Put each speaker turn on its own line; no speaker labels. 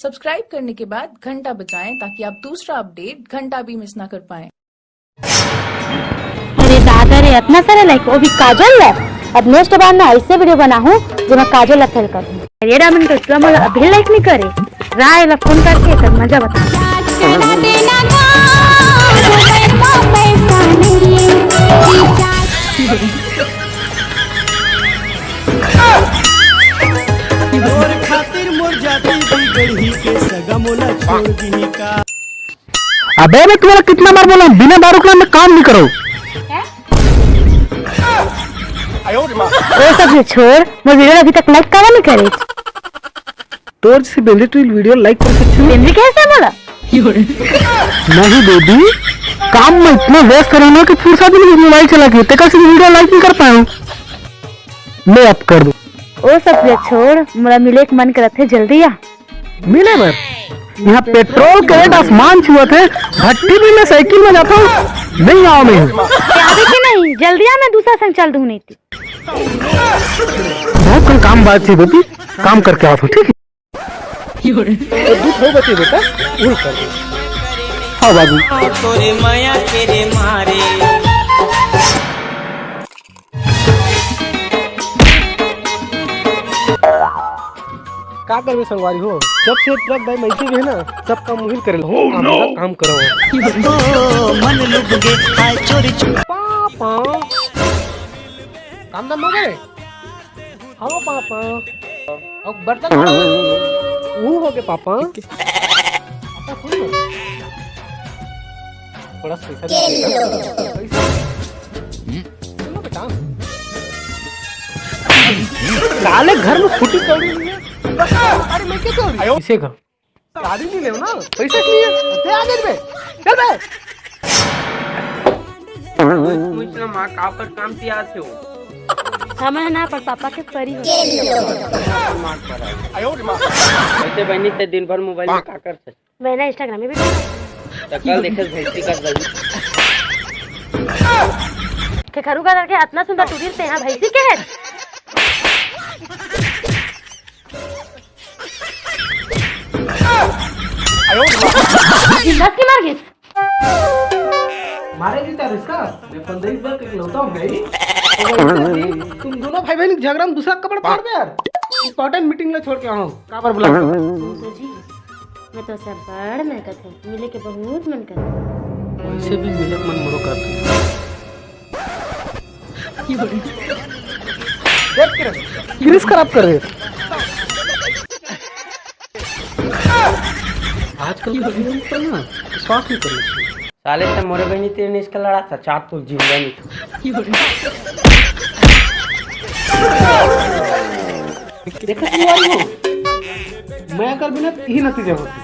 Subscribe करने के बाद घंटा बजाएं ताकि आप दूसरा अपडेट घंटा भी मिस ना कर पाएं।
अरे दादा रे इतना सारा लाइक वो भी काजल है। अब नेक्स्ट बार ना ऐसे वीडियो बनाऊं जो मैं काजल फेल करूं। ये डायमंड तो इतना मला अभी लाइक नहीं करे राय ला फोन करके कर मजा बता
अबे मैं तुम्हारा कितना बार बोला बिना दारू के मैं काम नहीं करो।
वो सब छोड़ मैं वीडियो अभी तक लाइक करा नहीं करे
तो जैसे बेंदी तू वीडियो लाइक कर सकती है।
बेंदी कैसे बोला
नहीं बेबी काम में इतना व्यस्त रहना कि पूरा दिन मोबाइल चला के तेरा से वीडियो लाइक नहीं कर पाऊं। मैं अब कर दूं।
वो सब छोड़ मेरा मिले के मन करत है जल्दी आ
मिले बर यहाँ पेट्रोल के रेट आसमान छुआ थे भट्टी भी मैं साइकिल में जाता हूँ नहीं आओ मैं
आवे कि नहीं जल्दी आ मैं दूसरा संग चल दूं नहीं
बहुत कोई काम बात थी बेटी काम करके आओ ठीक है दूध हो बचे बेटा वो कर दो। हाँ बाबू
तोरे माया तेरे मारे
का करबे संगवारी हो जब से ट्रक भाई मैके भी है ना सब काम मुहिल करे काम करो
मन लुट गे हाय चोरी
पापा काम दाम हो गए। हाँ पापा अब बर्तन वो हो गए पापा बड़ा पैसा बेटा काले घर में फुटी चढ़ी हुई है। अरे मैं क्या कर रही हूं इसे घर शादी नहीं ले ना पैसा के लिए ते आगे बे चल बे
मुझे मां का पर काम किया थे
हमें ना पर पापा के करी हो
ऐसे बहनी ते दिन भर मोबाइल में का करते
मैंने इंस्टाग्राम में भी
कल देखे भैंसी कर रही
के खरू का करके इतना सुंदर टूरिस्ट पे यहां भैंसी के है जिंदा की मार गई
मारेगी तेरे इसका मैं 15 बार के लौटा हूं भाई तुम दोनों भाई बहन झगड़ा में दूसरा कपड़ा फाड़ दे यार इंपॉर्टेंट मीटिंग में छोड़ के आओ कहां पर बुला
तो जी मैं तो सब बड़ मैं कहता मिले के बहुत मन कर
वैसे भी मिले मन मरो करते देख के गिरीश खराब कर रहे आजकल का वीडियो पर ना विश्वास नहीं करना
साले से मोरे बहनी तेरे ने इसका लड़ा था चार तो जिंदा नहीं
देखा तुम्हारी हो मैं अगर बिना ही नतीजे होती